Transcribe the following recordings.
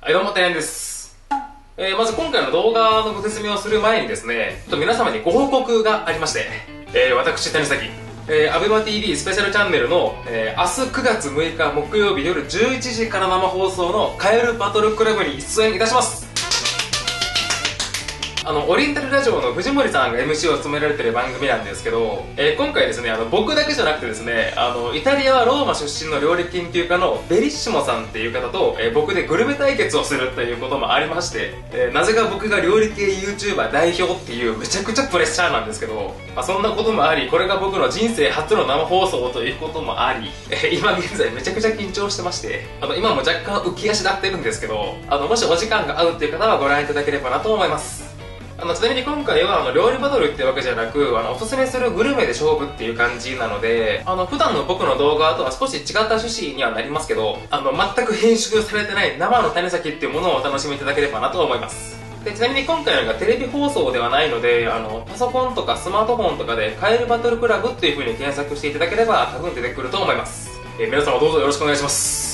はい、どうも、てんです。まず今回の動画のご説明をする前にですね、ちょっと皆様にご報告がありまして、私、谷崎、ABEMATV スペシャルチャンネルの、明日9月6日木曜日夜11時から生放送のカエルバトルクラブに出演いたします。オリエンタルラジオの藤森さんが MC を務められている番組なんですけど、今回ですね、僕だけじゃなくてですね、イタリアはローマ出身の料理研究家のベリッシモさんっていう方と、僕でグルメ対決をするということもありまして、なぜか僕が料理系 YouTuber 代表っていうめちゃくちゃプレッシャーなんですけど、そんなこともあり、これが僕の人生初の生放送ということもあり、今現在めちゃくちゃ緊張してまして、今も若干浮き足立ってるんですけど、もしお時間が合うっていう方はご覧いただければなと思います。ちなみに今回は料理バトルってわけじゃなく、おすすめするグルメで勝負っていう感じなので、普段の僕の動画とは少し違った趣旨にはなりますけど、全く編集されてない生の種崎っていうものをお楽しみいただければなと思います。で、ちなみに今回のがテレビ放送ではないので、パソコンとかスマートフォンとかでカエルバトルクラブっていう風に検索していただければ多分出てくると思います。皆様どうぞよろしくお願いします。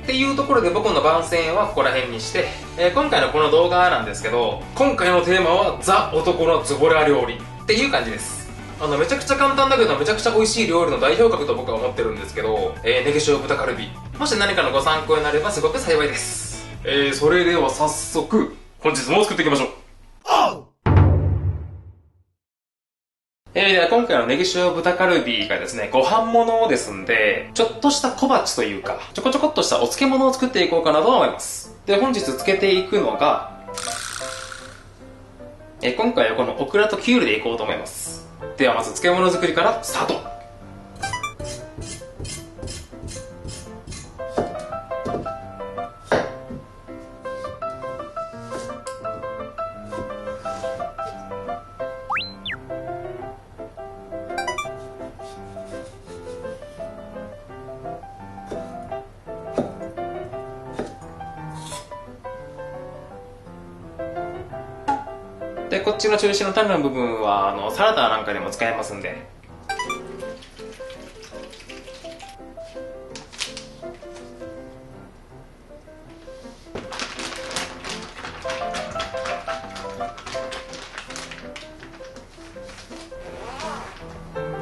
っていうところで僕の番宣はここら辺にして、今回のこの動画なんですけど、今回のテーマはザ男のズボラ料理っていう感じです。めちゃくちゃ簡単だけどめちゃくちゃ美味しい料理の代表格と僕は思ってるんですけど、ネギ塩豚カルビ、もし何かのご参考になればすごく幸いです。それでは早速本日も作っていきましょう。では今回のネギ塩豚カルビがですね、ご飯物ですんで、ちょっとした小鉢というか、ちょこちょこっとしたお漬物を作っていこうかなと思います。で、本日漬けていくのが、今回はこのオクラとキュウリでいこうと思います。ではまず漬物作りからスタート。で、こっちの中心の種の部分はサラダなんかにも使えますんで。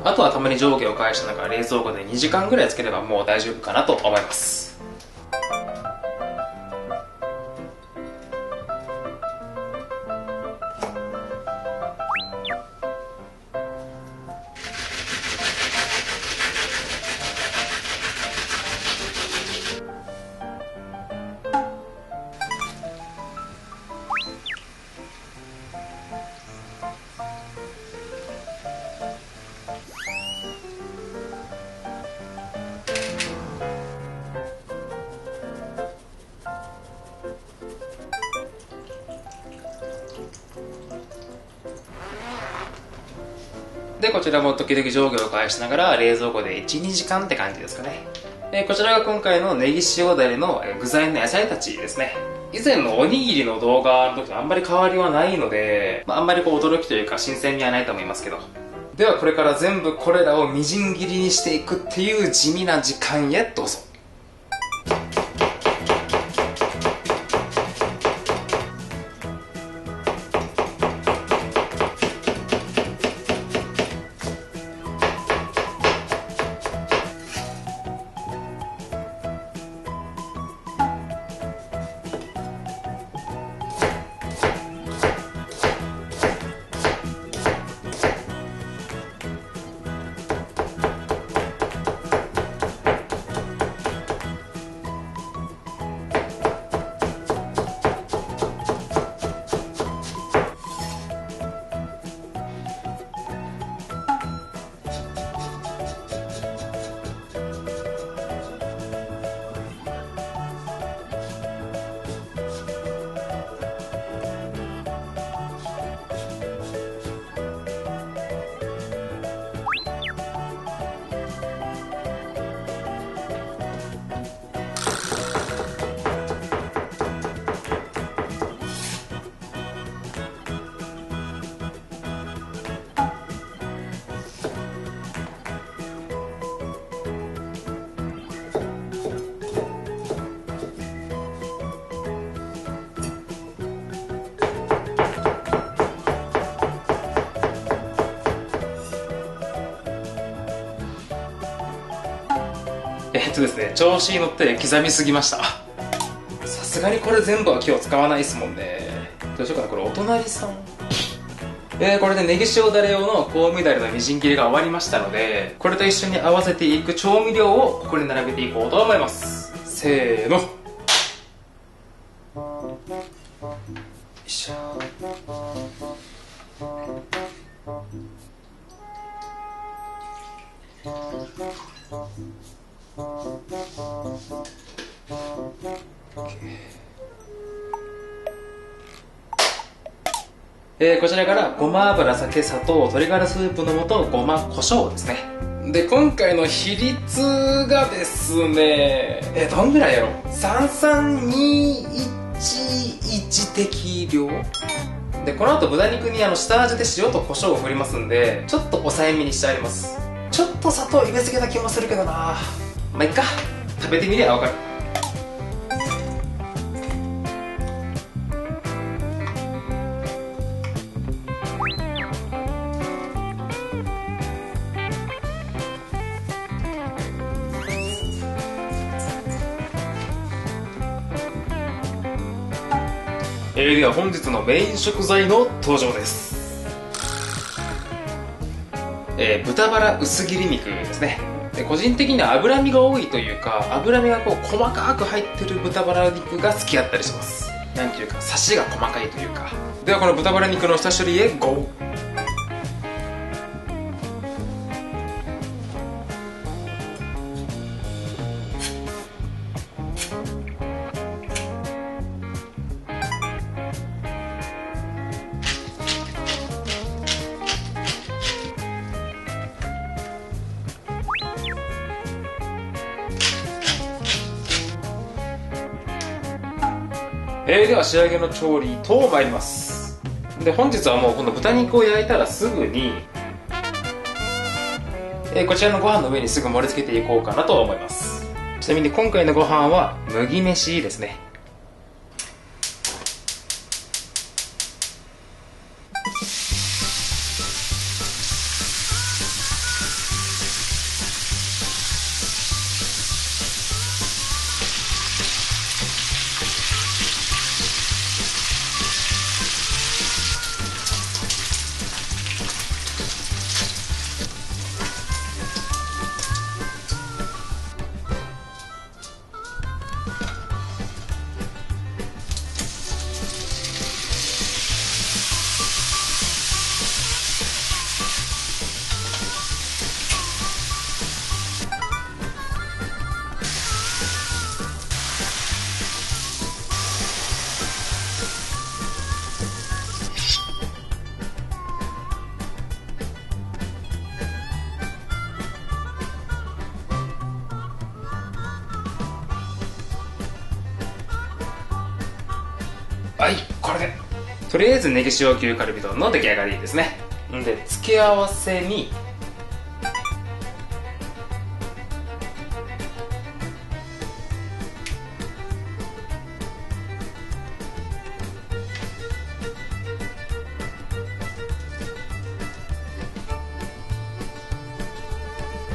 あとはたまに上下を返しながら冷蔵庫で2時間ぐらいつければもう大丈夫かなと思います。で、こちらも時々上下を返しながら冷蔵庫で1、2時間って感じですかね。こちらが今回のネギ塩だれの具材の野菜たちですね。以前のおにぎりの動画の時とあんまり変わりはないので、あんまり驚きというか新鮮味はないと思いますけど。ではこれから全部これらをみじん切りにしていくっていう地味な時間へどうぞ。ですね、調子に乗って刻みすぎました。さすがにこれ全部は今日使わないですもんね。どうしようかな、これお隣さん。これでネギ塩だれ用の香味だれのみじん切りが終わりましたので、これと一緒に合わせていく調味料をここに並べていこうと思います。せーの。よいしょ。こちらからごま油、酒、砂糖、鶏ガラスープの素、ごま、胡椒ですね。で、今回の比率がですね、どんぐらいやろ、33211適量で、この後豚肉に下味で塩と胡椒を振りますんで、ちょっと抑えめにしてあります。ちょっと砂糖入れすぎた気もするけどな。まあいっか、食べてみりゃわかる。では本日のメイン食材の登場です。豚バラ薄切り肉ですね。で、個人的には脂身が多いというか、脂身がこう細かく入ってる豚バラ肉が好きだったりします。なんていうか、サシが細かいというか。ではこの豚バラ肉の下処理へゴー。では仕上げの調理と参ります。で、本日はもうこの豚肉を焼いたらすぐに、こちらのご飯の上にすぐ盛り付けていこうかなと思います。ちなみに今回のご飯は麦飯ですね。はい、これでとりあえずネギ塩牛カルビ丼の出来上がりですね。んで、付け合わせに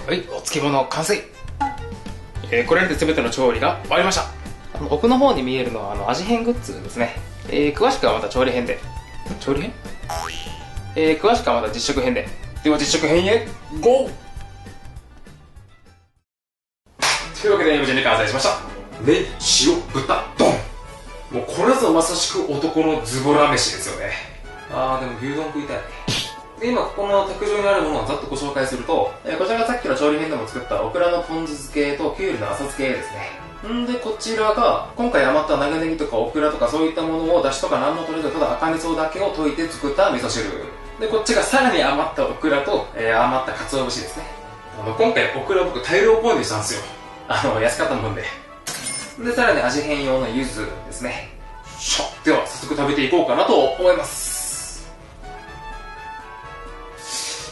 はい、お漬物完成。これで全ての調理が終わりました。奥の方に見えるのは味変グッズですね。詳しくはまた調理編で。調理編詳しくはまた実食編で。では実食編へゴー。というわけで無事に完成しました。ね、塩豚丼。もうこれぞまさしく男のズボラ飯ですよね。でも牛丼食いたい。で、今ここの卓上にあるものをざっとご紹介すると、こちらがさっきの調理編でも作ったオクラのポン酢漬けとキュウリの浅漬けですね。んで、こちらが今回余った長ネギとかオクラとかそういったものを出汁とか何も取れずただ赤味噌だけを溶いて作った味噌汁で、こっちがさらに余ったオクラと、余った鰹節ですね。今回オクラ僕大量購入したんですよ。安かったもんで。で、さらに味変用の柚子ですね。では早速食べていこうかなと思います。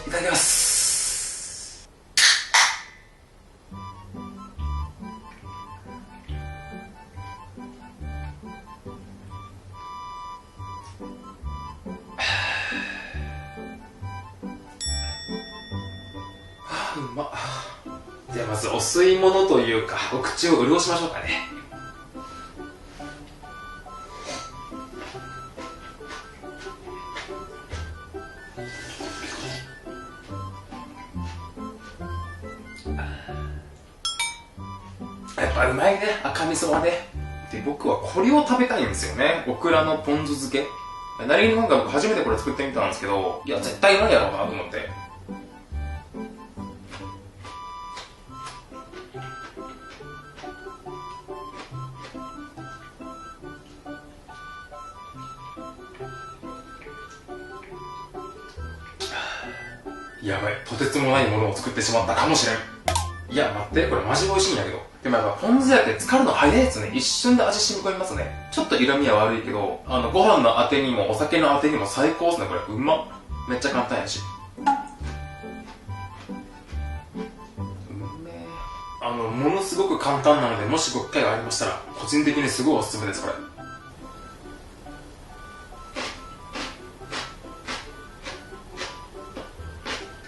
いただきます。うまっ。ではまずお吸い物というかお口を潤しましょうかね。やっぱうまいね、赤味噌はね。で、僕はこれを食べたいんですよね。オクラのポン酢漬け。何気に今回僕初めてこれ作ってみたんですけど、いや絶対うまいやろうなと思って。やばい、とてつもないものを作ってしまったかもしれん。いや待って、これマジ美味しいんやけど。でもやっぱポン酢やけ浸かるの早いやつね。一瞬で味染み込みますね。ちょっと色味は悪いけど、ご飯のあてにもお酒のあてにも最高っすね、これ。うまっ。めっちゃ簡単やし。ものすごく簡単なので、もしご機会がありましたら、個人的にすごいおすすめです、これ。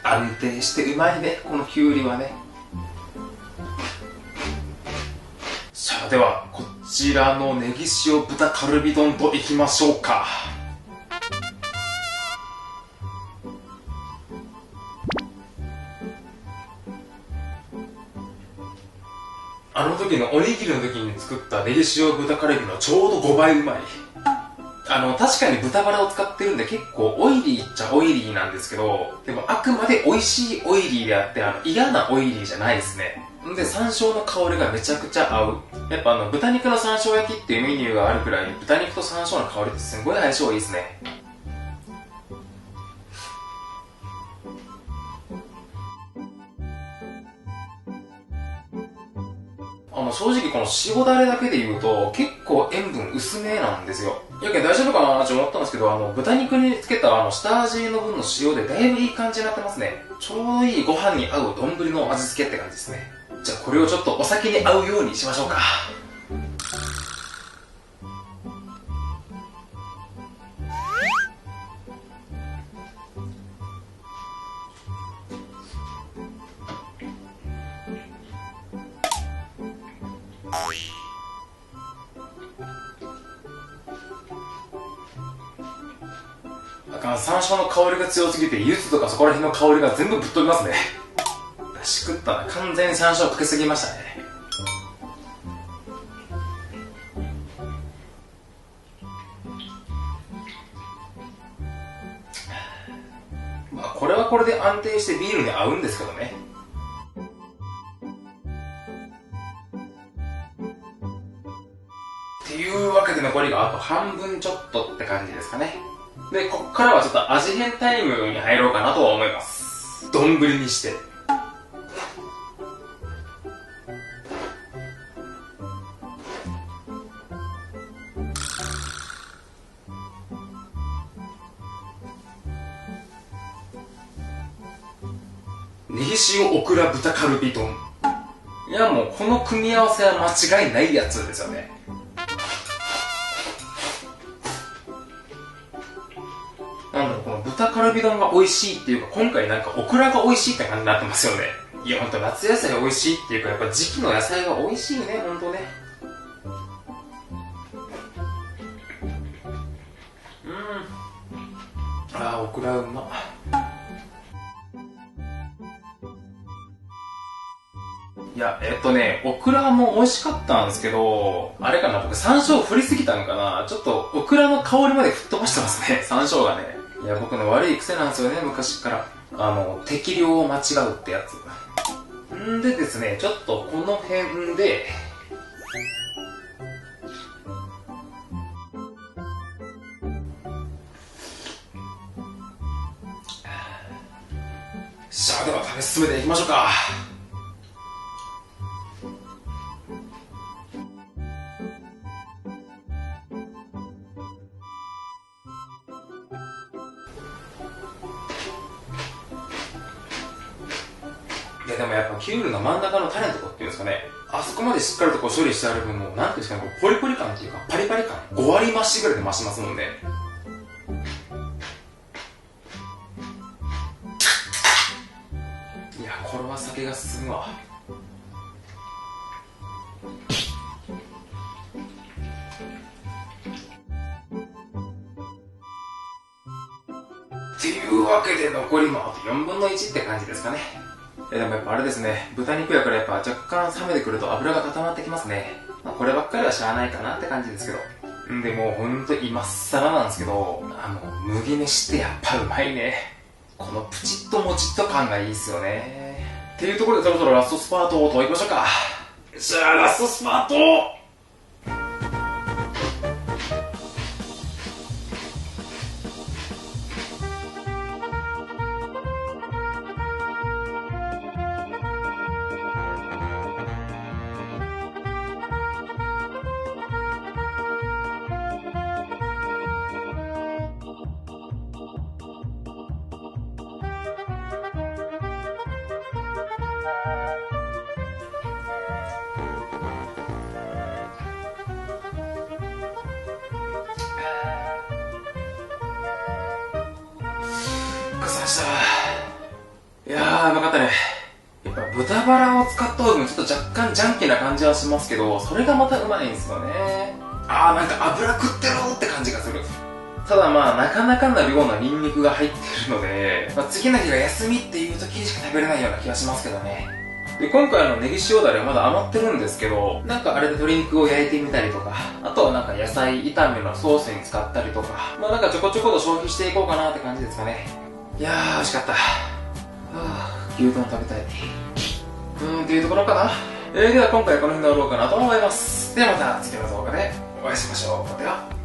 安定してうまいね、このきゅうりはね。さあ、では、こちらのネギ塩豚カルビ丼といきましょうか。あの時のおにぎりの時に作ったネギ塩豚カルビのちょうど5倍うまい。確かに豚バラを使ってるんで結構オイリーっちゃオイリーなんですけど、でもあくまで美味しいオイリーであって、嫌なオイリーじゃないですね。んで、山椒の香りがめちゃくちゃ合う。やっぱ豚肉の山椒焼きっていうメニューがあるくらい、豚肉と山椒の香りってすごい相性いいですね。正直この塩だれだけで言うと結構塩分薄めなんですよ。やけん大丈夫かなって思ったんですけど、豚肉につけた下味の分の塩でだいぶいい感じになってますね。ちょうどいいご飯に合う丼の味付けって感じですね。じゃあこれをちょっとお酒に合うようにしましょうか。山椒の香りが強すぎて柚子とかそこら辺の香りが全部ぶっ飛びますね。出し食ったら完全に山椒かけすぎましたね。まあこれはこれで安定してビールに合うんですけどね。っていうわけで残りがあと半分ちょっとって感じですかね。で、こっからはちょっと味変タイムに入ろうかなとは思います。丼にして。ネギ塩オクラ豚カルビ丼。いやもうこの組み合わせは間違いないやつですよね。なんだろう、この豚カルビ丼が美味しいっていうか、今回なんかオクラが美味しいって感じになってますよね。いやほんと夏野菜美味しいっていうか、やっぱ時期の野菜が美味しいね、ほんとね。オクラうまっ。いや、オクラも美味しかったんですけど、あれかな、僕山椒振りすぎたんかな。ちょっとオクラの香りまで吹っ飛ばしてますね、山椒がね。いや、僕の悪い癖なんですよね、昔から。適量を間違うってやつ。んでですね、ちょっとこの辺で、さあ、では食べ進めていきましょうか。いやでもやっぱキュウリの真ん中の種のとこっていうんですかね、あそこまでしっかりとこう処理してある分も、なんていうんですかね、こうポリポリ感っていうか、パリパリ感、5割増しぐらいで増しますもんね。いや、これは酒が進むわ。っていうわけで残りもあと4分の1って感じですかね。でもやっぱあれですね、豚肉やからやっぱ若干冷めてくると油が固まってきますね。こればっかりはしゃあないかなって感じですけど。で、もうほんと今更なんですけど、もう麦飯ってやっぱうまいね。このプチッともちっと感がいいっすよね。っていうところでそろそろラストスパートをといきましょうか。じゃあラストスパートいやー、うまかったね。やっぱ豚バラを使った方がちょっと若干ジャンキーな感じはしますけど、それがまたうまいんですよね。なんか油食ってるって感じがする。ただなかなかな量のニンニクが入ってるので、次の日が休みっていう時にしか食べれないような気がしますけどね。で、今回ネギ塩だれまだ余ってるんですけど、なんかあれで鶏肉を焼いてみたりとか、あとはなんか野菜炒めのソースに使ったりとか、なんかちょこちょこと消費していこうかなって感じですかね。いやー、美味しかった。牛丼食べたい。っていうところかな。では今回この辺で終わろうかなと思います。ではまた次の動画でお会いしましょう。では。